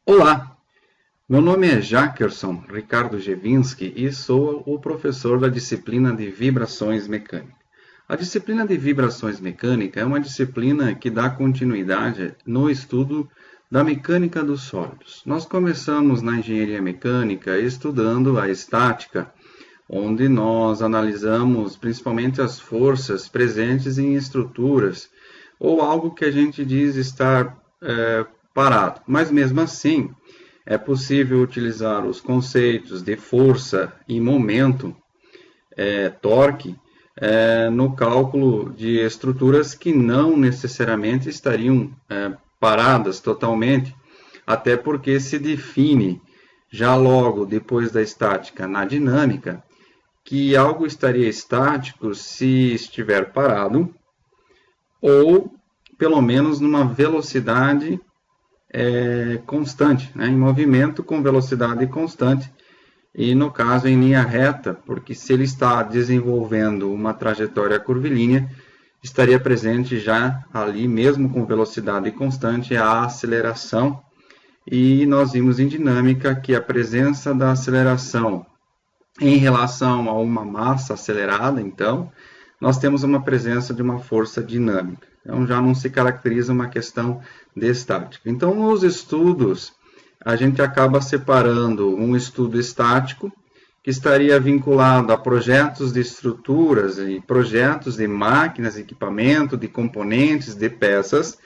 Olá, meu nome é Jackerson Ricardo Gevinski e sou o professor da disciplina de Vibrações Mecânicas. A disciplina de Vibrações Mecânicas é uma disciplina que dá continuidade no estudo da mecânica dos sólidos. Nós começamos na engenharia mecânica estudando a estática, onde nós analisamos principalmente as forças presentes em estruturas ou algo que a gente diz estar parado. Mas mesmo assim, é possível utilizar os conceitos de força e momento, torque, no cálculo de estruturas que não necessariamente estariam paradas totalmente, até porque se define já logo depois da estática na dinâmica que algo estaria estático se estiver parado ou pelo menos numa velocidade constante, né? Em movimento com velocidade constante, e no caso em linha reta, porque se ele está desenvolvendo uma trajetória curvilínea, estaria presente já ali, mesmo com velocidade constante, a aceleração. E nós vimos em dinâmica que a presença da aceleração em relação a uma massa acelerada, então, nós temos uma presença de uma força dinâmica. Então, já não se caracteriza uma questão de estática. Então, nos estudos, a gente acaba separando um estudo estático, que estaria vinculado a projetos de estruturas e projetos de máquinas, equipamento, de componentes, de peças,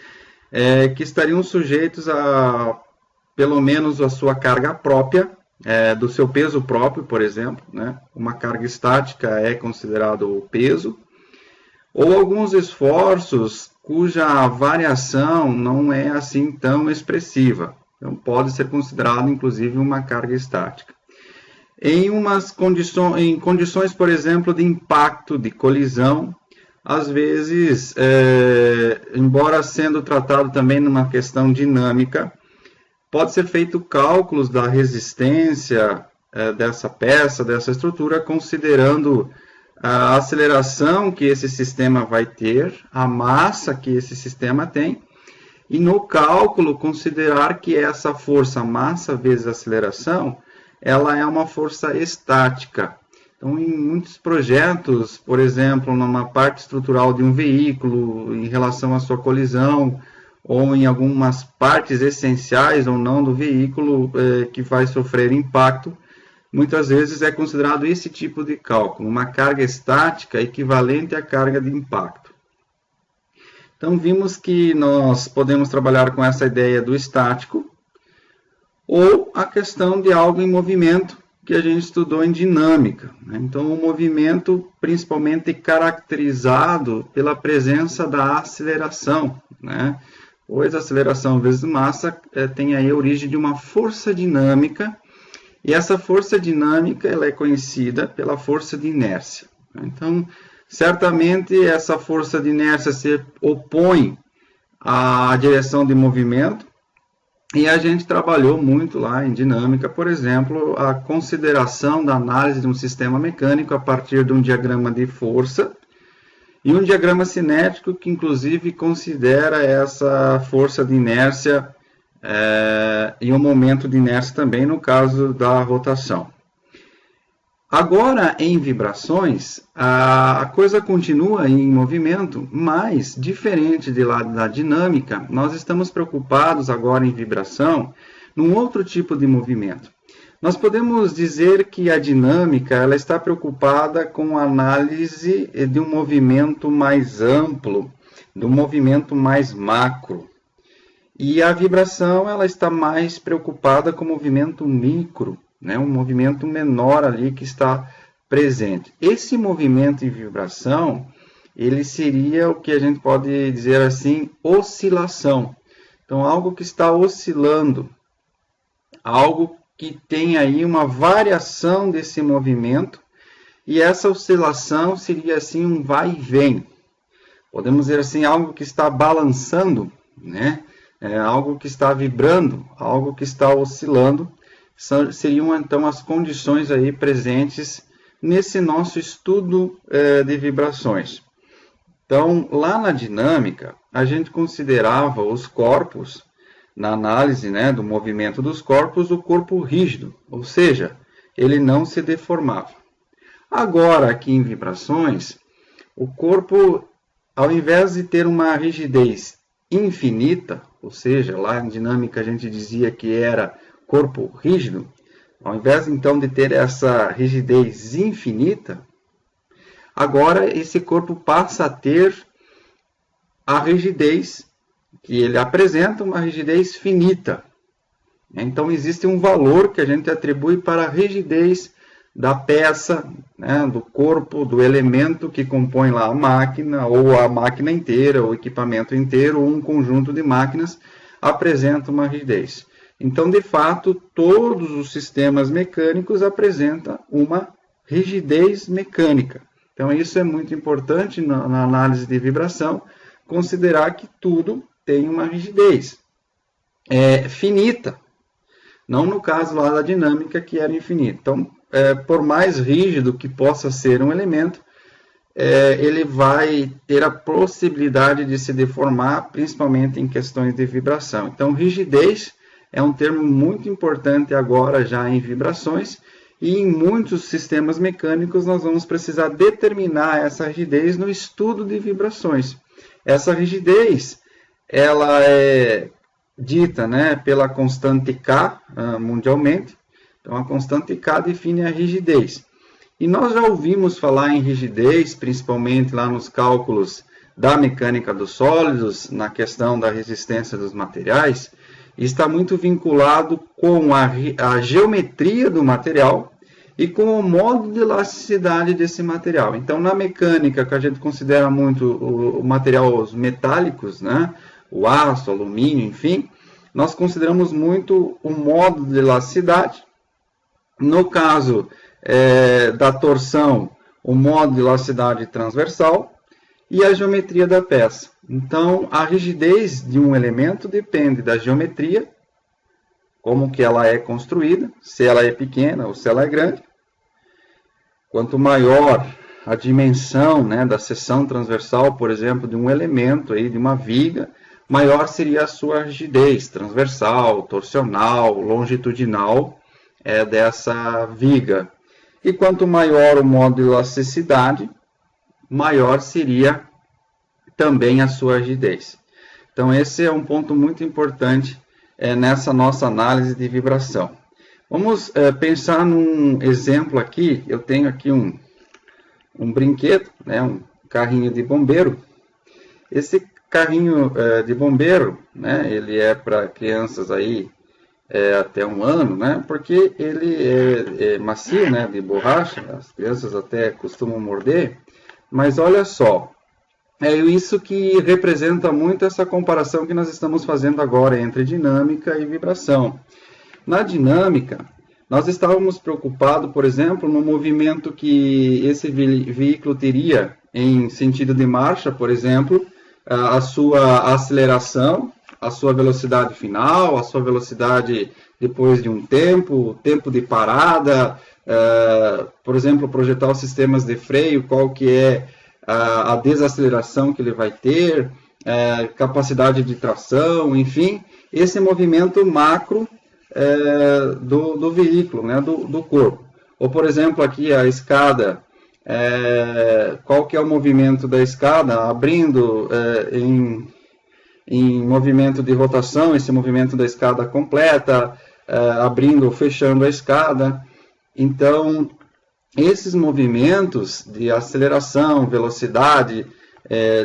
que estariam sujeitos a, pelo menos, a sua carga própria, do seu peso próprio, por exemplo, né? Uma carga estática é considerado o peso, ou alguns esforços cuja variação não é assim tão expressiva. Então, pode ser considerado, inclusive, uma carga estática. Em condições, por exemplo, de impacto, de colisão, às vezes, embora sendo tratado também numa questão dinâmica, pode ser feito cálculos da resistência dessa peça, dessa estrutura, considerando a aceleração que esse sistema vai ter, a massa que esse sistema tem, e no cálculo considerar que essa força massa vezes aceleração, ela é uma força estática. Então, em muitos projetos, por exemplo, numa parte estrutural de um veículo, em relação à sua colisão, ou em algumas partes essenciais ou não do veículo que vai sofrer impacto, muitas vezes é considerado esse tipo de cálculo, uma carga estática equivalente à carga de impacto. Então, vimos que nós podemos trabalhar com essa ideia do estático, ou a questão de algo em movimento, que a gente estudou em dinâmica. Então, o movimento principalmente caracterizado pela presença da aceleração, né? Pois a aceleração vezes massa tem aí a origem de uma força dinâmica, e essa força dinâmica ela é conhecida pela força de inércia. Então, certamente essa força de inércia se opõe à direção de movimento, e a gente trabalhou muito lá em dinâmica, por exemplo, a consideração da análise de um sistema mecânico a partir de um diagrama de força, e um diagrama cinético que, inclusive, considera essa força de inércia e o momento de inércia também, no caso da rotação. Agora, em vibrações, a coisa continua em movimento, mas, diferente de lá da dinâmica, nós estamos preocupados agora em vibração num outro tipo de movimento. Nós podemos dizer que a dinâmica ela está preocupada com a análise de um movimento mais amplo, de um movimento mais macro. E a vibração ela está mais preocupada com o movimento micro, né? Um movimento menor ali que está presente. Esse movimento em vibração, ele seria o que a gente pode dizer assim, oscilação. Então, algo que está oscilando, algo que tem aí uma variação desse movimento, e essa oscilação seria assim um vai e vem. Podemos dizer assim, algo que está balançando, né? Algo que está vibrando, algo que está oscilando, seriam então as condições aí presentes nesse nosso estudo de vibrações. Então, lá na dinâmica, a gente considerava os corpos na análise, né, do movimento dos corpos, o corpo rígido, ou seja, ele não se deformava. Agora, aqui em vibrações, o corpo, ao invés de ter uma rigidez infinita, ou seja, lá em dinâmica a gente dizia que era corpo rígido, ao invés então de ter essa rigidez infinita, agora esse corpo passa a ter a rigidez que ele apresenta, uma rigidez finita. Então existe um valor que a gente atribui para a rigidez da peça, né, do corpo, do elemento que compõe lá a máquina, ou a máquina inteira, o equipamento inteiro, ou um conjunto de máquinas, apresenta uma rigidez. Então, de fato, todos os sistemas mecânicos apresentam uma rigidez mecânica. Então, isso é muito importante na análise de vibração, considerar que tudo tem uma rigidez finita. Não no caso lá da dinâmica, que era infinita. Então, por mais rígido que possa ser um elemento, ele vai ter a possibilidade de se deformar, principalmente em questões de vibração. Então, rigidez é um termo muito importante agora já em vibrações, e em muitos sistemas mecânicos nós vamos precisar determinar essa rigidez no estudo de vibrações. Essa rigidez, ela é dita, né, pela constante K mundialmente. Então, a constante K define a rigidez. E nós já ouvimos falar em rigidez, principalmente lá nos cálculos da mecânica dos sólidos, na questão da resistência dos materiais, e está muito vinculado com a geometria do material e com o modo de elasticidade desse material. Então, na mecânica, que a gente considera muito o material, os metálicos, né, o aço, o alumínio, enfim, nós consideramos muito o modo de elasticidade. No caso da torção, o modo de elasticidade transversal e a geometria da peça. Então, a rigidez de um elemento depende da geometria, como que ela é construída, se ela é pequena ou se ela é grande. Quanto maior a dimensão, né, da seção transversal, por exemplo, de um elemento, aí, de uma viga, maior seria a sua rigidez transversal, torsional, longitudinal dessa viga. E quanto maior o modo de elasticidade, maior seria também a sua rigidez. Então, esse é um ponto muito importante nessa nossa análise de vibração. Vamos pensar num exemplo aqui. Eu tenho aqui um brinquedo, né, um carrinho de bombeiro. Esse carrinho de bombeiro, né, ele é para crianças aí até 1 ano, né, porque ele é macio, né, de borracha, as crianças até costumam morder, mas olha só, é isso que representa muito essa comparação que nós estamos fazendo agora entre dinâmica e vibração. Na dinâmica, nós estávamos preocupados, por exemplo, no movimento que esse veículo teria em sentido de marcha, por exemplo, a sua aceleração, a sua velocidade final, a sua velocidade depois de um tempo, o tempo de parada, por exemplo, projetar os sistemas de freio, qual que é a desaceleração que ele vai ter, capacidade de tração, enfim, esse movimento macro do veículo, né, do corpo. Ou, por exemplo, aqui a escada, qual que é o movimento da escada, abrindo em movimento de rotação, esse movimento da escada completa, abrindo ou fechando a escada. Então, esses movimentos de aceleração, velocidade,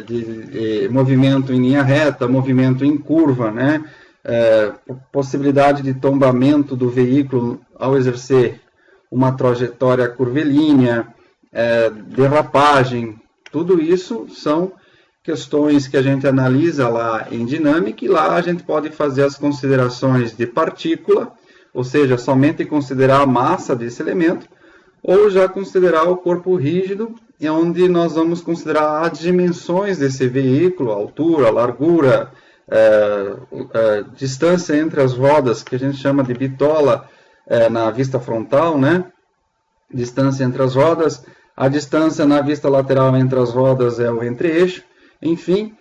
de movimento em linha reta, movimento em curva, né? Possibilidade de tombamento do veículo ao exercer uma trajetória curvilínea, derrapagem, tudo isso são questões que a gente analisa lá em dinâmica, e lá a gente pode fazer as considerações de partícula, ou seja, somente considerar a massa desse elemento, ou já considerar o corpo rígido, onde nós vamos considerar as dimensões desse veículo, a altura, a largura, distância entre as rodas, que a gente chama de bitola na vista frontal, né? Distância entre as rodas, a distância na vista lateral entre as rodas é o entre-eixo, enfim,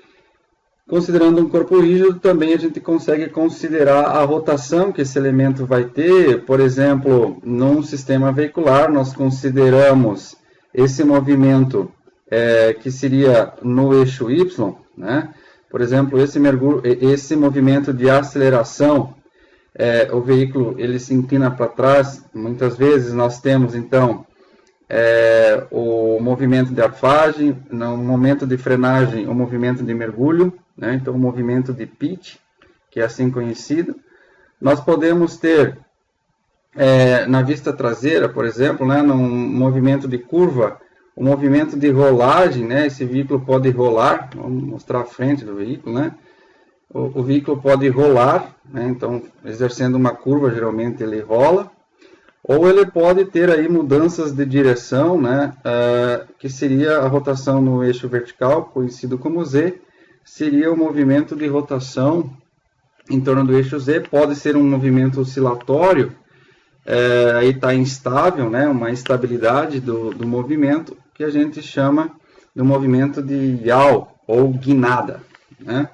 Considerando um corpo rígido, também a gente consegue considerar a rotação que esse elemento vai ter. Por exemplo, num sistema veicular, nós consideramos esse movimento que seria no eixo Y, né? Por exemplo, esse movimento de aceleração, o veículo ele se inclina para trás. Muitas vezes nós temos, então, o movimento de arfagem, no momento de frenagem, o movimento de mergulho, né? Então, o movimento de pitch, que é assim conhecido. Nós podemos ter, na vista traseira, por exemplo, né, num movimento de curva, o movimento de rolagem, né? Esse veículo pode rolar, vamos mostrar a frente do veículo, né? O veículo pode rolar, né? Então, exercendo uma curva, geralmente ele rola. Ou ele pode ter aí mudanças de direção, né, que seria a rotação no eixo vertical, conhecido como Z, seria o movimento de rotação em torno do eixo Z, pode ser um movimento oscilatório, aí está instável, né, uma instabilidade do movimento, que a gente chama do movimento de yaw, ou guinada, né.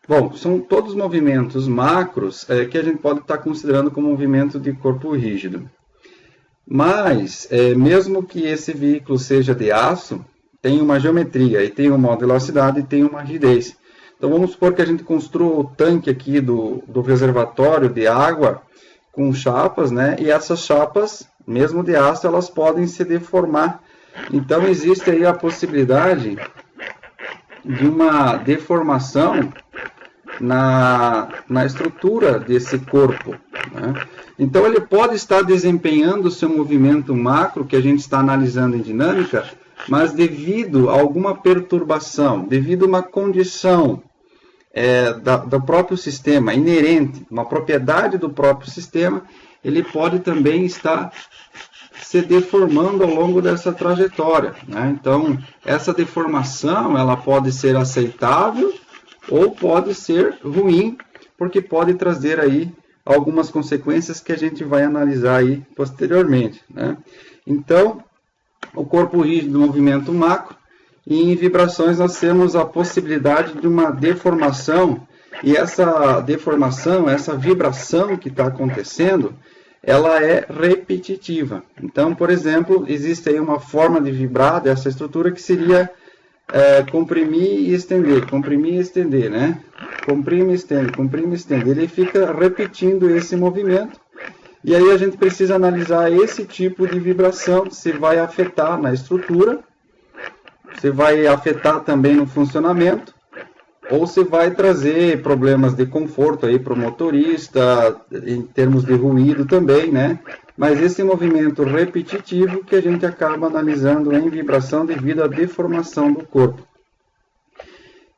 Bom, são todos movimentos macros que a gente pode estar considerando como movimento de corpo rígido. Mas, mesmo que esse veículo seja de aço, tem uma geometria, e tem uma modularidade e tem uma rigidez. Então, vamos supor que a gente construa o tanque aqui do reservatório de água com chapas, né? E essas chapas, mesmo de aço, elas podem se deformar. Então, existe aí a possibilidade de uma deformação na estrutura desse corpo, né? Então, ele pode estar desempenhando o seu movimento macro, que a gente está analisando em dinâmica, mas devido a alguma perturbação, devido a uma condição do próprio sistema, inerente, uma propriedade do próprio sistema, ele pode também estar se deformando ao longo dessa trajetória, né? Então, essa deformação ela pode ser aceitável ou pode ser ruim, porque pode trazer aí algumas consequências que a gente vai analisar aí posteriormente, né? Então, o corpo rígido do movimento macro, e em vibrações nós temos a possibilidade de uma deformação, e essa deformação, essa vibração que está acontecendo, ela é repetitiva. Então, por exemplo, existe aí uma forma de vibrar dessa estrutura que seria comprimir e estender, né? Comprime e estende. Ele fica repetindo esse movimento. E aí a gente precisa analisar esse tipo de vibração, se vai afetar na estrutura, se vai afetar também no funcionamento, ou se vai trazer problemas de conforto aí para o motorista, em termos de ruído também, né? Mas esse movimento repetitivo que a gente acaba analisando em vibração devido à deformação do corpo.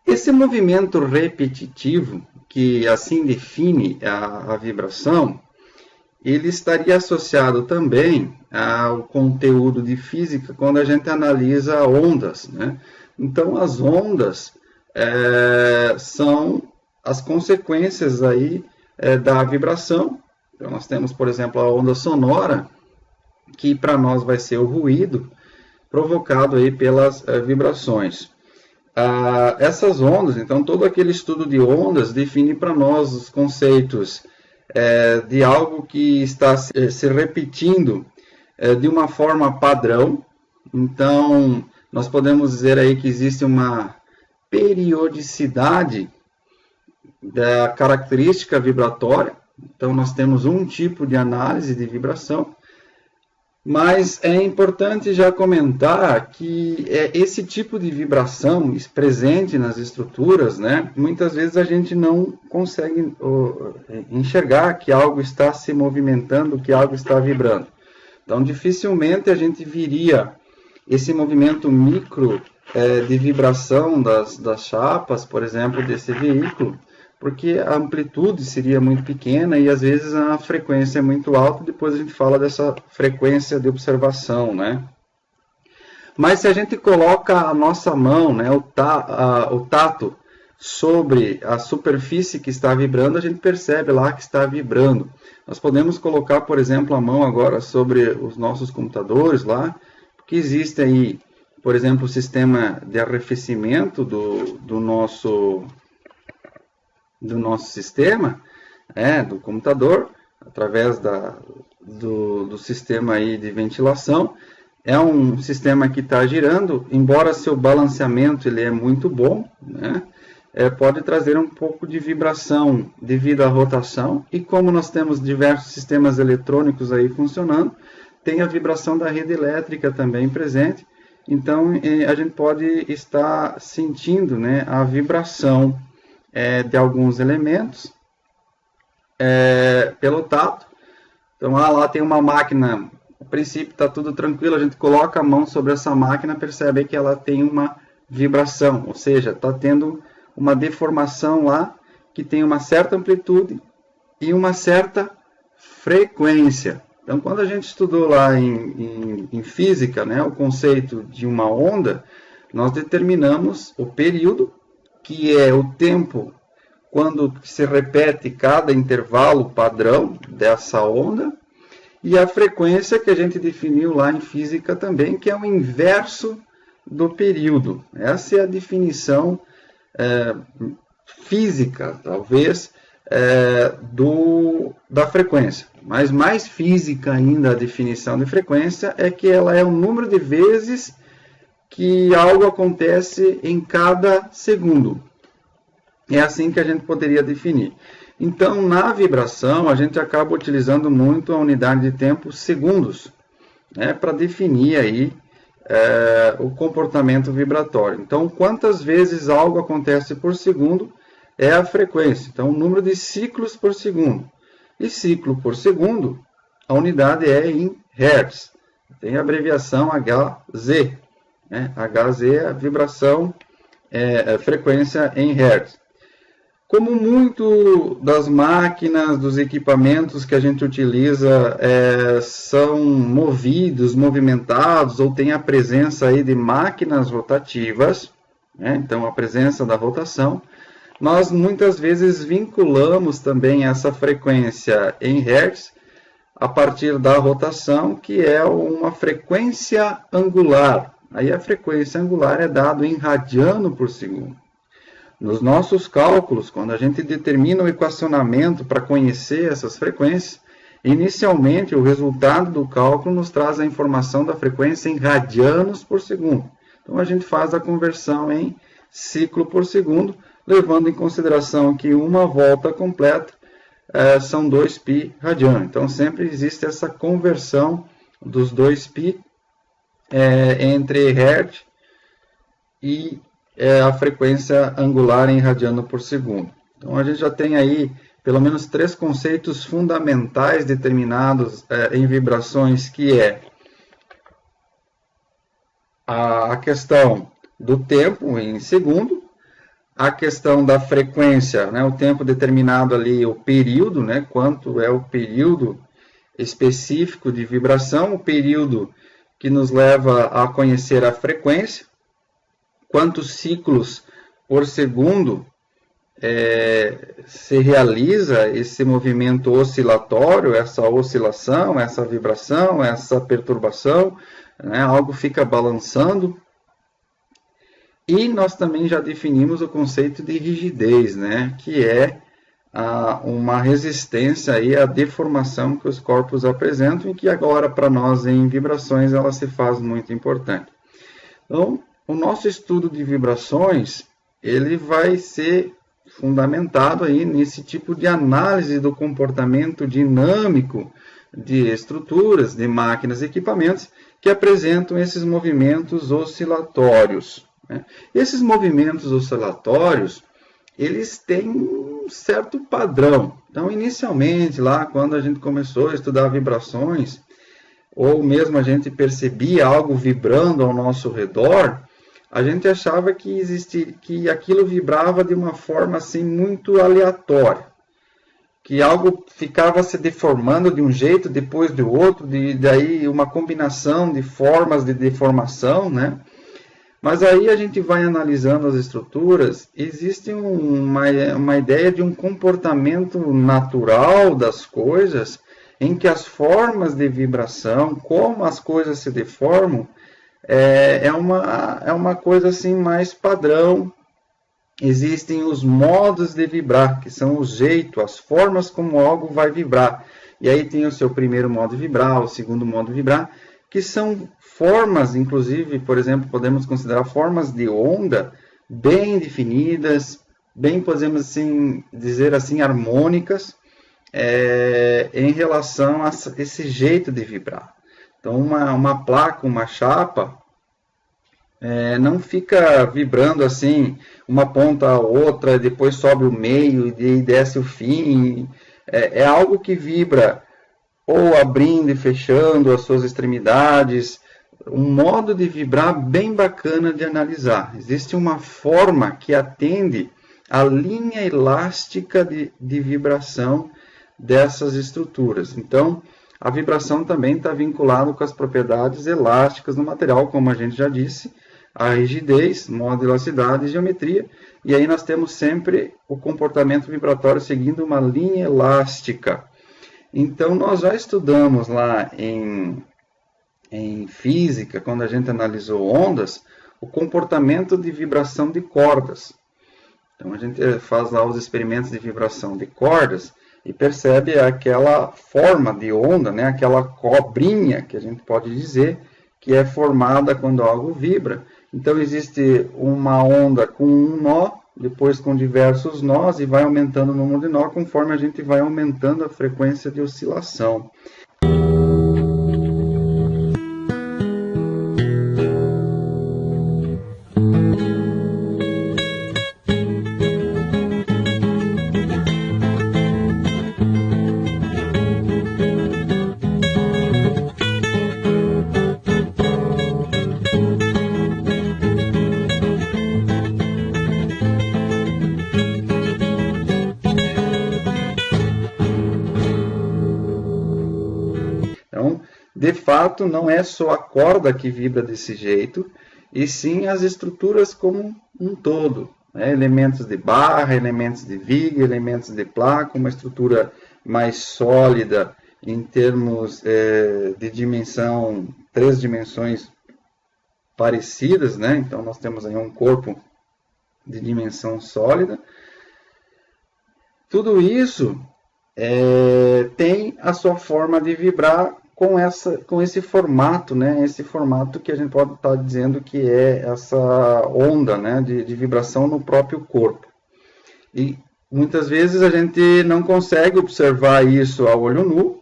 Esse movimento repetitivo, que assim define a vibração, ele estaria associado também ao conteúdo de física quando a gente analisa ondas, né? Então, as ondas são as consequências aí da vibração. Então, nós temos, por exemplo, a onda sonora, que para nós vai ser o ruído provocado aí pelas vibrações. Essas ondas, então, todo aquele estudo de ondas define para nós os conceitos de algo que está se repetindo de uma forma padrão. Então, nós podemos dizer aí que existe uma periodicidade da característica vibratória. Então, nós temos um tipo de análise de vibração, mas é importante já comentar que esse tipo de vibração presente nas estruturas, né, muitas vezes a gente não consegue enxergar que algo está se movimentando, que algo está vibrando. Então, dificilmente a gente viria esse movimento micro de vibração das chapas, por exemplo, desse veículo, porque a amplitude seria muito pequena e às vezes a frequência é muito alta. Depois a gente fala dessa frequência de observação, né? Mas se a gente coloca a nossa mão, né, o tato sobre a superfície que está vibrando, a gente percebe lá que está vibrando. Nós podemos colocar, por exemplo, a mão agora sobre os nossos computadores lá, porque existe aí, por exemplo, o sistema de arrefecimento do nosso do nosso sistema, do computador, através do sistema aí de ventilação. É um sistema que está girando, embora seu balanceamento ele é muito bom, né? Pode trazer um pouco de vibração devido à rotação, e como nós temos diversos sistemas eletrônicos aí funcionando, tem a vibração da rede elétrica também presente, então a gente pode estar sentindo, né, a vibração de alguns elementos pelo tato. Então lá tem uma máquina, a princípio está tudo tranquilo, a gente coloca a mão sobre essa máquina, percebe que ela tem uma vibração, ou seja, está tendo uma deformação lá que tem uma certa amplitude e uma certa frequência. Então, quando a gente estudou lá em física, né, o conceito de uma onda, nós determinamos o período, que é o tempo quando se repete cada intervalo padrão dessa onda, e a frequência que a gente definiu lá em física também, que é o inverso do período. Essa é a definição física, talvez, da frequência. Mas mais física ainda a definição de frequência é que ela é o número de vezes que algo acontece em cada segundo. É assim que a gente poderia definir. Então, na vibração, a gente acaba utilizando muito a unidade de tempo segundos, né, para definir aí o comportamento vibratório. Então, quantas vezes algo acontece por segundo é a frequência. Então, o número de ciclos por segundo. E ciclo por segundo, a unidade é em Hertz. Tem a abreviação Hz. Né? Hz é a vibração, a frequência em Hertz. Como muito das máquinas, dos equipamentos que a gente utiliza são movimentados, ou tem a presença aí de máquinas rotativas, né? Então a presença da rotação, nós muitas vezes vinculamos também essa frequência em Hertz a partir da rotação, que é uma frequência angular. Aí a frequência angular é dada em radiano por segundo. Nos nossos cálculos, quando a gente determina o equacionamento para conhecer essas frequências, inicialmente o resultado do cálculo nos traz a informação da frequência em radianos por segundo. Então a gente faz a conversão em ciclo por segundo, levando em consideração que uma volta completa são 2π radiano. Então sempre existe essa conversão dos 2π entre Hertz e a frequência angular em radiano por segundo. Então a gente já tem aí pelo menos 3 conceitos fundamentais determinados em vibrações, que é a questão do tempo em segundo, a questão da frequência, né, o tempo determinado ali, o período, né, quanto é o período específico de vibração, o período que nos leva a conhecer a frequência, quantos ciclos por segundo se realiza esse movimento oscilatório, essa oscilação, essa vibração, essa perturbação, né? Algo fica balançando. E nós também já definimos o conceito de rigidez, né? Que é uma resistência aí à deformação que os corpos apresentam, e que agora para nós em vibrações ela se faz muito importante. Então, o nosso estudo de vibrações, ele vai ser fundamentado aí nesse tipo de análise do comportamento dinâmico de estruturas, de máquinas e equipamentos que apresentam esses movimentos oscilatórios, né? Esses movimentos oscilatórios, eles têm um certo padrão. Então, inicialmente, lá quando a gente começou a estudar vibrações, ou mesmo a gente percebia algo vibrando ao nosso redor, a gente achava que aquilo vibrava de uma forma assim muito aleatória, que algo ficava se deformando de um jeito depois do outro, daí uma combinação de formas de deformação, né? Mas aí a gente vai analisando as estruturas, existe uma ideia de um comportamento natural das coisas, em que as formas de vibração, como as coisas se deformam, é uma coisa assim mais padrão existem os modos de vibrar, que são o jeito, as formas como algo vai vibrar. E aí tem o seu primeiro modo de vibrar, o segundo modo de vibrar, que são formas, inclusive, por exemplo, podemos considerar formas de onda bem definidas, bem, podemos assim, dizer assim, harmônicas, em relação a esse jeito de vibrar. Então, uma placa, uma chapa, não fica vibrando assim, uma ponta a outra, depois sobe o meio e desce o fim. É algo que vibra ou abrindo e fechando as suas extremidades, um modo de vibrar bem bacana de analisar. Existe uma forma que atende a linha elástica de vibração dessas estruturas. Então, a vibração também está vinculada com as propriedades elásticas do material, como a gente já disse, a rigidez, modo, elasticidade e geometria. E aí nós temos sempre o comportamento vibratório seguindo uma linha elástica. Então, nós já estudamos lá em física, quando a gente analisou ondas, o comportamento de vibração de cordas. Então, a gente faz lá os experimentos de vibração de cordas e percebe aquela forma de onda, né? Aquela cobrinha, que a gente pode dizer, que é formada quando algo vibra. Então, existe uma onda com um nó, depois com diversos nós, e vai aumentando o número de nó conforme a gente vai aumentando a frequência de oscilação. De fato, não é só a corda que vibra desse jeito, e sim as estruturas como um todo. Né? Elementos de barra, elementos de viga, elementos de placa, uma estrutura mais sólida em termos de dimensão, 3 dimensões parecidas. Né? Então, nós temos aí um corpo de dimensão sólida. Tudo isso tem a sua forma de vibrar com esse formato, né? Esse formato que a gente pode estar dizendo que é essa onda, né? de vibração no próprio corpo. E muitas vezes a gente não consegue observar isso a olho nu,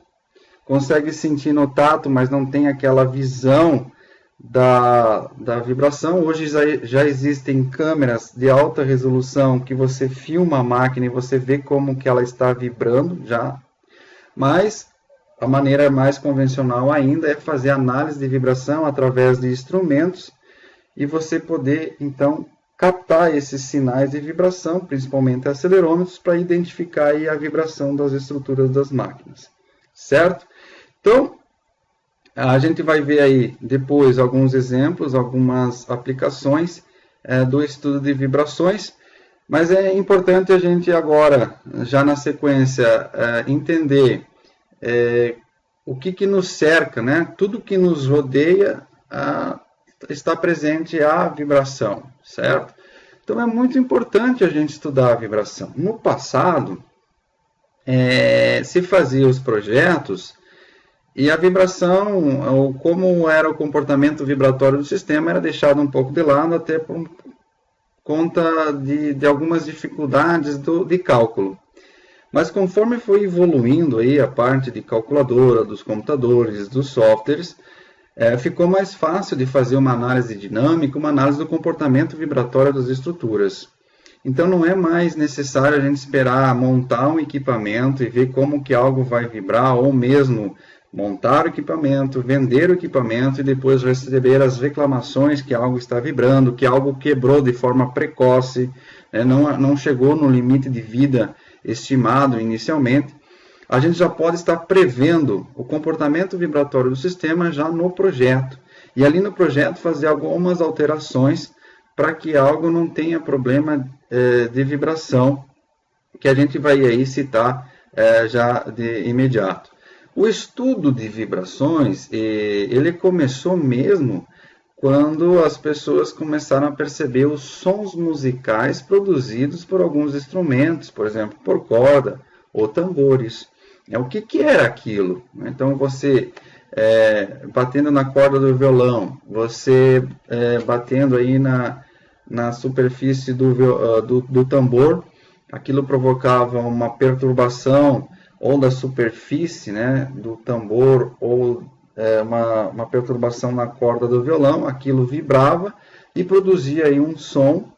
consegue sentir no tato, mas não tem aquela visão da vibração. Hoje já existem câmeras de alta resolução que você filma a máquina e você vê como que ela está vibrando já, mas a maneira mais convencional ainda é fazer análise de vibração através de instrumentos e você poder, então, captar esses sinais de vibração, principalmente acelerômetros, para identificar aí a vibração das estruturas das máquinas. Certo? Então, a gente vai ver aí depois alguns exemplos, algumas aplicações do estudo de vibrações, mas é importante a gente agora, já na sequência, entender o que nos cerca, né? Tudo que nos rodeia está presente a vibração, certo? Então é muito importante a gente estudar a vibração. No passado, se fazia os projetos e a vibração, ou como era o comportamento vibratório do sistema, era deixado um pouco de lado, até por conta de algumas dificuldades de cálculo. Mas conforme foi evoluindo aí a parte de calculadora, dos computadores, dos softwares, ficou mais fácil de fazer uma análise dinâmica, uma análise do comportamento vibratório das estruturas. Então não é mais necessário a gente esperar montar um equipamento e ver como que algo vai vibrar, ou mesmo montar o equipamento, vender o equipamento e depois receber as reclamações que algo está vibrando, que algo quebrou de forma precoce, não chegou no limite de vida estimado inicialmente. A gente já pode estar prevendo o comportamento vibratório do sistema já no projeto. E ali no projeto fazer algumas alterações para que algo não tenha problema de vibração, que a gente vai aí citar já de imediato. O estudo de vibrações, ele começou mesmo quando as pessoas começaram a perceber os sons musicais produzidos por alguns instrumentos, por exemplo, por corda ou tambores. O que era aquilo? Então, você batendo na corda do violão, você batendo aí na superfície do tambor, aquilo provocava uma perturbação ou da superfície, né, do tambor, ou uma perturbação na corda do violão, aquilo vibrava e produzia aí um som,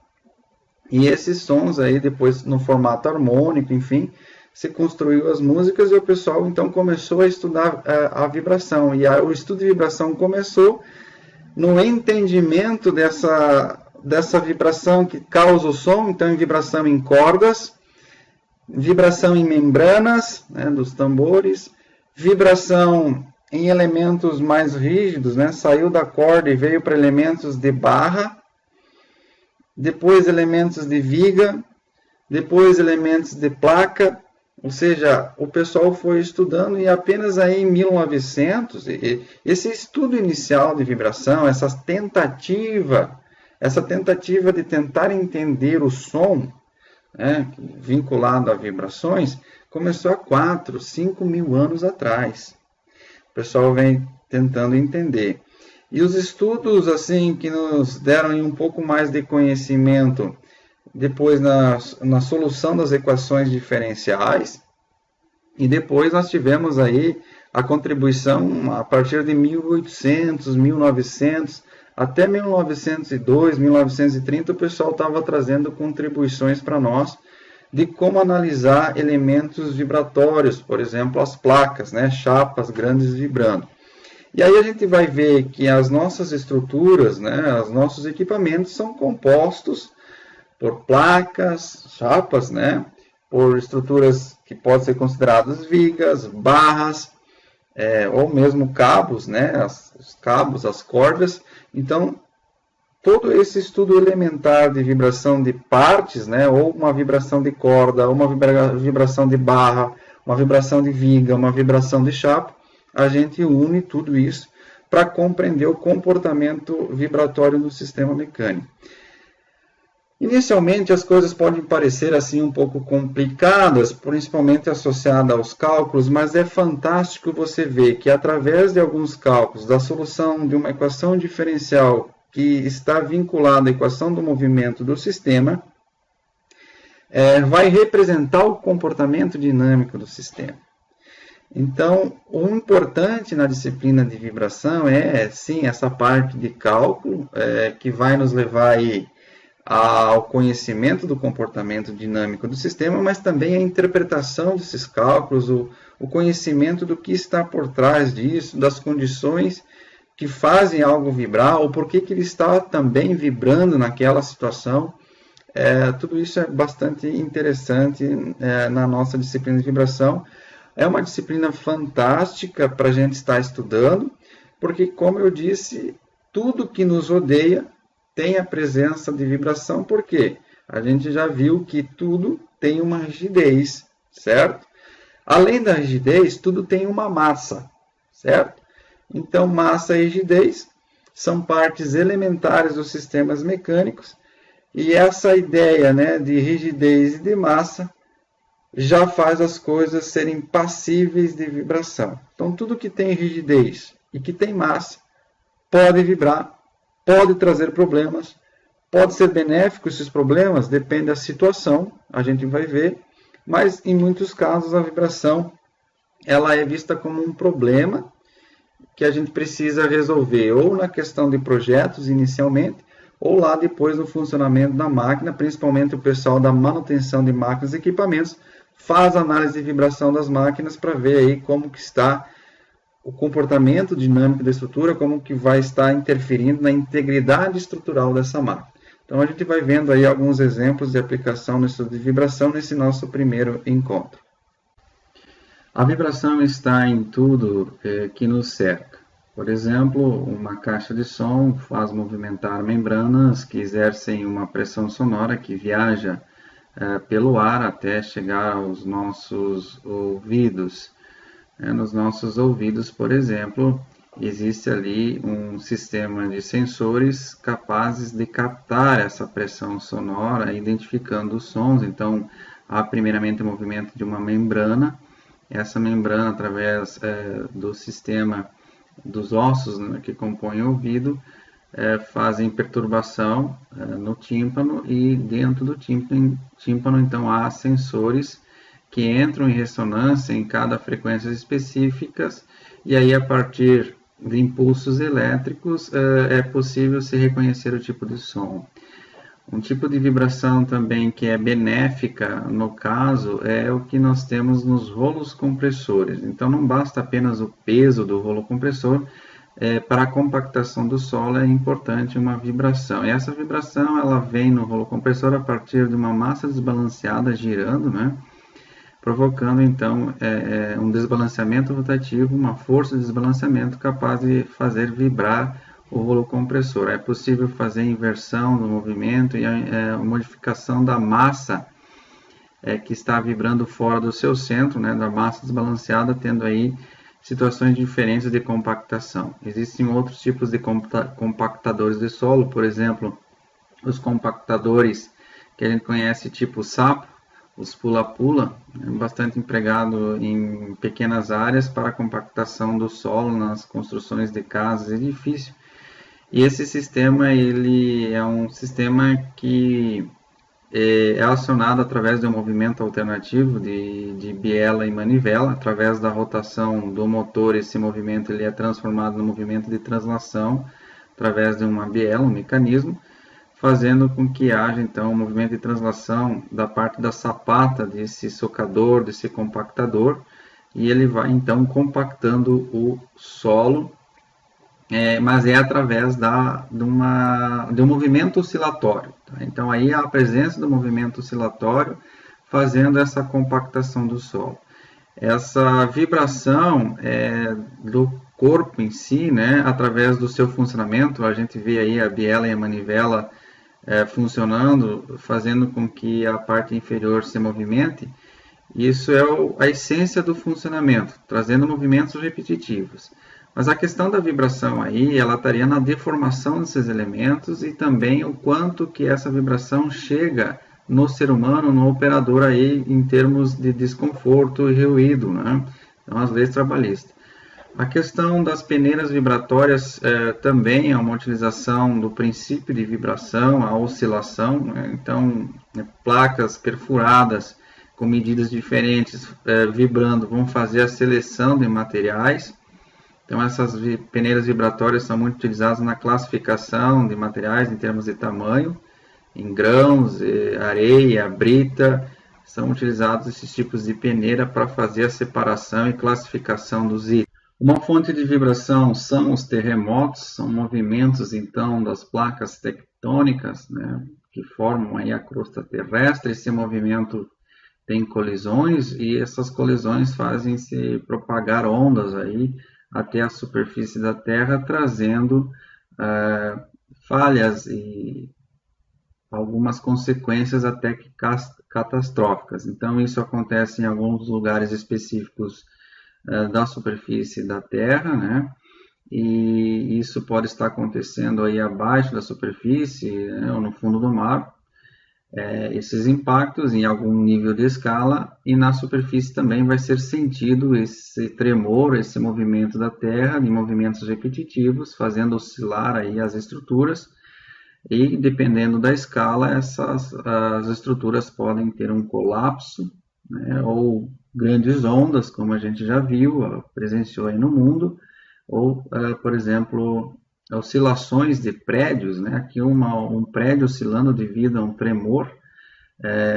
e esses sons aí depois no formato harmônico, enfim, se construiu as músicas e o pessoal então começou a estudar a vibração, e o estudo de vibração começou no entendimento dessa vibração que causa o som, então em vibração em cordas, vibração em membranas, né, dos tambores, vibração em elementos mais rígidos, né, saiu da corda e veio para elementos de barra, depois elementos de viga, depois elementos de placa, ou seja, o pessoal foi estudando e apenas aí em 1900, esse estudo inicial de vibração, essa tentativa de tentar entender o som, né, vinculado a vibrações, começou há 4, 5 mil anos atrás. O pessoal vem tentando entender. E os estudos assim que nos deram um pouco mais de conhecimento depois na solução das equações diferenciais, e depois nós tivemos aí a contribuição a partir de 1800, 1900, até 1902, 1930, o pessoal estava trazendo contribuições para nós de como analisar elementos vibratórios, por exemplo, as placas, né, chapas grandes vibrando. E aí a gente vai ver que as nossas estruturas, né, os nossos equipamentos são compostos por placas, chapas, né, por estruturas que podem ser consideradas vigas, barras, ou mesmo cabos, né, os cabos, as cordas. Então, todo esse estudo elementar de vibração de partes, né, ou uma vibração de corda, uma vibração de barra, uma vibração de viga, uma vibração de chapa, a gente une tudo isso para compreender o comportamento vibratório do sistema mecânico. Inicialmente as coisas podem parecer assim um pouco complicadas, principalmente associadas aos cálculos, mas é fantástico você ver que através de alguns cálculos, da solução de uma equação diferencial que está vinculada à equação do movimento do sistema, vai representar o comportamento dinâmico do sistema. Então, o importante na disciplina de vibração sim, essa parte de cálculo, que vai nos levar aí ao conhecimento do comportamento dinâmico do sistema, mas também a interpretação desses cálculos, o conhecimento do que está por trás disso, das condições que fazem algo vibrar, ou por que ele está também vibrando naquela situação. Tudo isso é bastante interessante na nossa disciplina de vibração. É uma disciplina fantástica para a gente estar estudando, porque, como eu disse, tudo que nos rodeia tem a presença de vibração, porque a gente já viu que tudo tem uma rigidez, certo? Além da rigidez, tudo tem uma massa, certo? Então, massa e rigidez são partes elementares dos sistemas mecânicos, e essa ideia, né, de rigidez e de massa já faz as coisas serem passíveis de vibração. Então, tudo que tem rigidez e que tem massa pode vibrar, pode trazer problemas, pode ser benéfico esses problemas, depende da situação, a gente vai ver, mas em muitos casos a vibração ela é vista como um problema que a gente precisa resolver, ou na questão de projetos inicialmente, ou lá depois no funcionamento da máquina, principalmente o pessoal da manutenção de máquinas e equipamentos, faz análise de vibração das máquinas para ver aí como que está o comportamento dinâmico da estrutura, como que vai estar interferindo na integridade estrutural dessa máquina. Então a gente vai vendo aí alguns exemplos de aplicação no estudo de vibração nesse nosso primeiro encontro. A vibração está em tudo que nos cerca. Por exemplo, uma caixa de som faz movimentar membranas que exercem uma pressão sonora que viaja pelo ar até chegar aos nossos ouvidos. Nos nossos ouvidos, por exemplo, existe ali um sistema de sensores capazes de captar essa pressão sonora, identificando os sons. Então, há primeiramente o movimento de uma membrana. Essa membrana, através do sistema dos ossos, né, que compõem o ouvido, fazem perturbação no tímpano, e dentro do tímpano então há sensores que entram em ressonância em cada frequência específicas, e aí a partir de impulsos elétricos é possível se reconhecer o tipo de som. Um tipo de vibração também que é benéfica, no caso, é o que nós temos nos rolos compressores. Então, não basta apenas o peso do rolo compressor, para a compactação do solo é importante uma vibração. E essa vibração ela vem no rolo compressor a partir de uma massa desbalanceada girando, né? Provocando então um desbalanceamento rotativo, uma força de desbalanceamento capaz de fazer vibrar o rolo compressor. É possível fazer inversão do movimento e a modificação da massa que está vibrando fora do seu centro, né, da massa desbalanceada, tendo aí situações diferentes de compactação. Existem outros tipos de compactadores de solo, por exemplo, os compactadores que a gente conhece tipo sapo, os pula-pula, bastante empregado em pequenas áreas para a compactação do solo nas construções de casas e edifícios. E esse sistema ele é um sistema que é acionado através de um movimento alternativo de biela e manivela. Através da rotação do motor, esse movimento ele é transformado no movimento de translação através de uma biela, um mecanismo, fazendo com que haja então um movimento de translação da parte da sapata desse socador, desse compactador, e ele vai então compactando o solo, mas é através de um movimento oscilatório. Tá? Então aí há a presença do movimento oscilatório fazendo essa compactação do solo. Essa vibração do corpo em si, né, através do seu funcionamento, a gente vê aí a biela e a manivela funcionando, fazendo com que a parte inferior se movimente. Isso é a essência do funcionamento, trazendo movimentos repetitivos. Mas a questão da vibração aí, ela estaria na deformação desses elementos e também o quanto que essa vibração chega no ser humano, no operador aí, em termos de desconforto e ruído, né? Então, as leis trabalhistas. A questão das peneiras vibratórias também é uma utilização do princípio de vibração, a oscilação, né? Então, placas perfuradas com medidas diferentes vibrando vão fazer a seleção de materiais. Então, essas peneiras vibratórias são muito utilizadas na classificação de materiais em termos de tamanho, em grãos, areia, brita. São utilizados esses tipos de peneira para fazer a separação e classificação dos itens. Uma fonte de vibração são os terremotos, são movimentos então das placas tectônicas, né, que formam aí a crosta terrestre. Esse movimento tem colisões e essas colisões fazem se propagar ondas aí até a superfície da Terra, trazendo falhas e algumas consequências até que catastróficas. Então, isso acontece em alguns lugares específicos da superfície da Terra, né? E isso pode estar acontecendo aí abaixo da superfície, né, ou no fundo do mar. Esses impactos em algum nível de escala, e na superfície também vai ser sentido esse tremor, esse movimento da Terra, de movimentos repetitivos, fazendo oscilar aí as estruturas, e dependendo da escala, as estruturas podem ter um colapso, né, ou grandes ondas, como a gente já viu, presenciou aí no mundo, ou, por exemplo, oscilações de prédios, né? Aqui um prédio oscilando devido a um tremor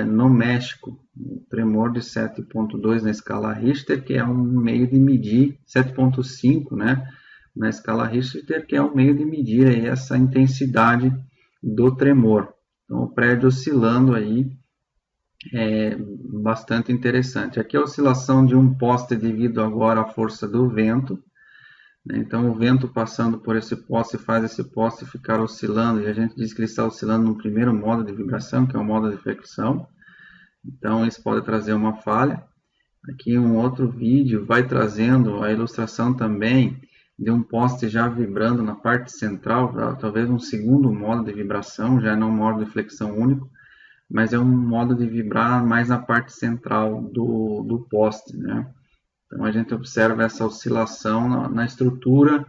no México, um tremor de 7,2 na escala Richter, que é um meio de medir, 7,5, né, na escala Richter, que é um meio de medir aí essa intensidade do tremor. Então, o prédio oscilando aí é bastante interessante. Aqui a oscilação de um poste devido agora à força do vento. Então, o vento passando por esse poste faz esse poste ficar oscilando, e a gente diz que ele está oscilando no primeiro modo de vibração, que é o modo de flexão. Então, isso pode trazer uma falha. Aqui um outro vídeo vai trazendo a ilustração também de um poste já vibrando na parte central, talvez um segundo modo de vibração, já não um modo de flexão único, mas é um modo de vibrar mais na parte central do poste, né? Então a gente observa essa oscilação na estrutura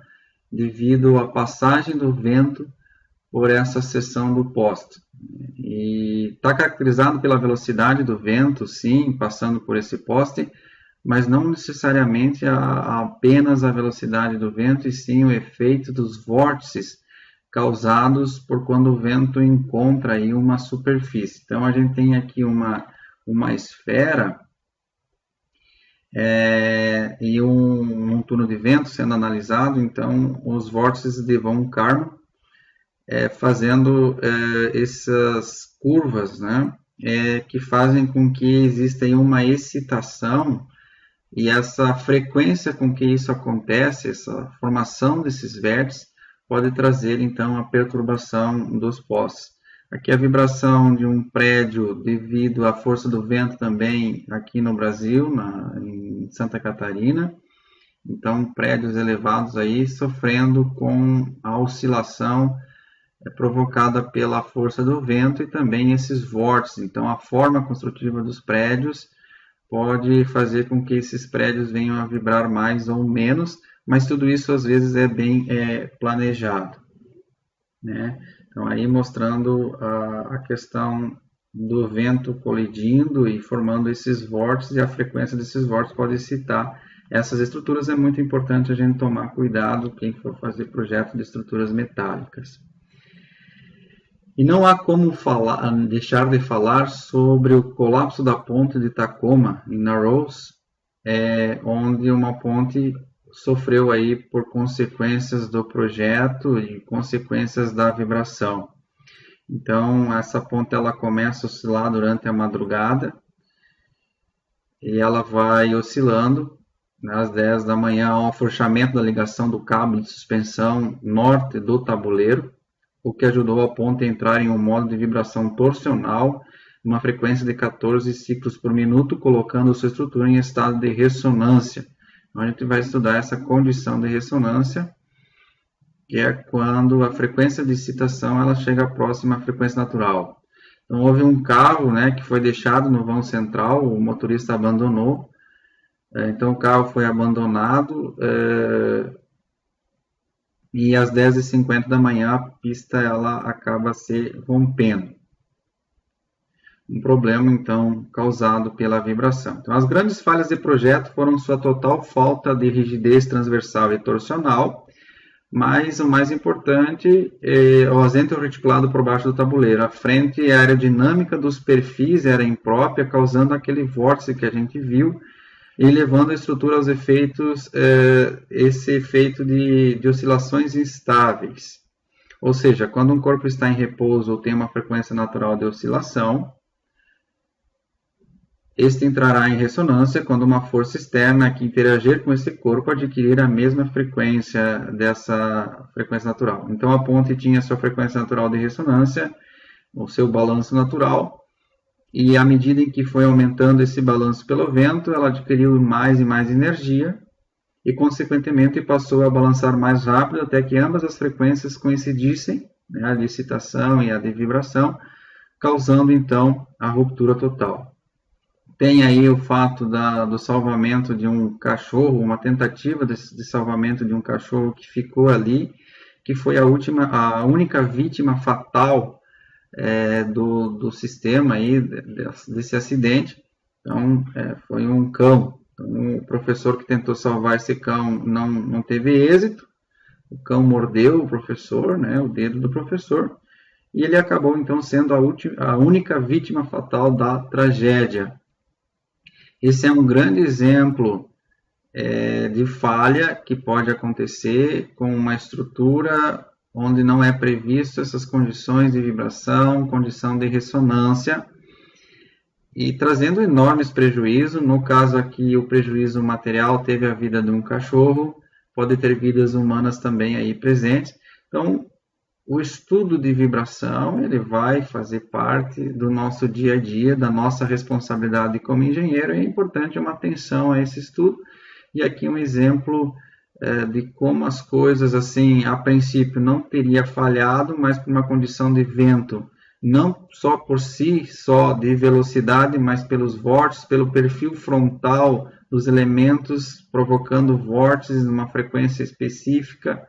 devido à passagem do vento por essa seção do poste. E está caracterizado pela velocidade do vento, sim, passando por esse poste, mas não necessariamente apenas a velocidade do vento, e sim o efeito dos vórtices causados por quando o vento encontra aí uma superfície. Então a gente tem aqui uma esfera e um túnel de vento sendo analisado, então os vórtices de von Karman fazendo essas curvas, né, que fazem com que exista aí uma excitação, e essa frequência com que isso acontece, essa formação desses vértices, pode trazer então a perturbação dos postes. Aqui a vibração de um prédio devido à força do vento também aqui no Brasil, em Santa Catarina. Então prédios elevados aí sofrendo com a oscilação provocada pela força do vento e também esses vórtices. Então a forma construtiva dos prédios pode fazer com que esses prédios venham a vibrar mais ou menos, mas tudo isso às vezes é bem planejado, né? Então aí mostrando a questão do vento colidindo e formando esses vórtices, e a frequência desses vórtices pode excitar essas estruturas. É muito importante a gente tomar cuidado quem for fazer projeto de estruturas metálicas. E não há como deixar de falar sobre o colapso da ponte de Tacoma, em Narrows, onde uma ponte sofreu aí por consequências do projeto e consequências da vibração. Então, essa ponte ela começa a oscilar durante a madrugada e ela vai oscilando. Às 10 da manhã, há um afrouxamento da ligação do cabo de suspensão norte do tabuleiro, o que ajudou a ponte a entrar em um modo de vibração torsional, uma frequência de 14 ciclos por minuto, colocando sua estrutura em estado de ressonância. Então, a gente vai estudar essa condição de ressonância, que é quando a frequência de excitação ela chega próxima à frequência natural. Então, houve um carro, né, que foi deixado no vão central, o motorista abandonou, então o carro foi abandonado, e às 10h50 da manhã a pista ela acaba se rompendo. Um problema, então, causado pela vibração. Então, as grandes falhas de projeto foram sua total falta de rigidez transversal e torsional, mas o mais importante é o assento reticulado por baixo do tabuleiro. A frente e a aerodinâmica dos perfis era imprópria, causando aquele vórtice que a gente viu, e levando a estrutura aos efeitos, esse efeito de oscilações instáveis. Ou seja, quando um corpo está em repouso ou tem uma frequência natural de oscilação, este entrará em ressonância quando uma força externa que interagir com esse corpo adquirir a mesma frequência dessa frequência natural. Então a ponte tinha sua frequência natural de ressonância, o seu balanço natural, e à medida em que foi aumentando esse balanço pelo vento, ela adquiriu mais e mais energia e, consequentemente, passou a balançar mais rápido até que ambas as frequências coincidissem, né, a de excitação e a de vibração, causando, então, a ruptura total. Tem aí o fato do salvamento de um cachorro, uma tentativa de salvamento de um cachorro que ficou ali, que foi a única vítima fatal do sistema aí, desse acidente. Então, foi um cão. Então, o professor que tentou salvar esse cão não teve êxito. O cão mordeu o professor, né, o dedo do professor, e ele acabou, então, sendo a única vítima fatal da tragédia. Esse é um grande exemplo de falha que pode acontecer com uma estrutura onde não é previsto essas condições de vibração, condição de ressonância, e trazendo enormes prejuízos. No caso aqui, o prejuízo material teve a vida de um cachorro, pode ter vidas humanas também aí presentes. Então, o estudo de vibração, ele vai fazer parte do nosso dia a dia, da nossa responsabilidade como engenheiro, e é importante uma atenção a esse estudo. E aqui um exemplo de como as coisas, assim, a princípio não teria falhado, mas por uma condição de vento, não só por si, só de velocidade, mas pelos vórtices, pelo perfil frontal dos elementos, provocando vórtices numa frequência específica,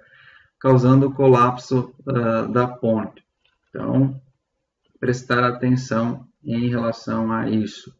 causando o colapso da ponte. Então, prestar atenção em relação a isso.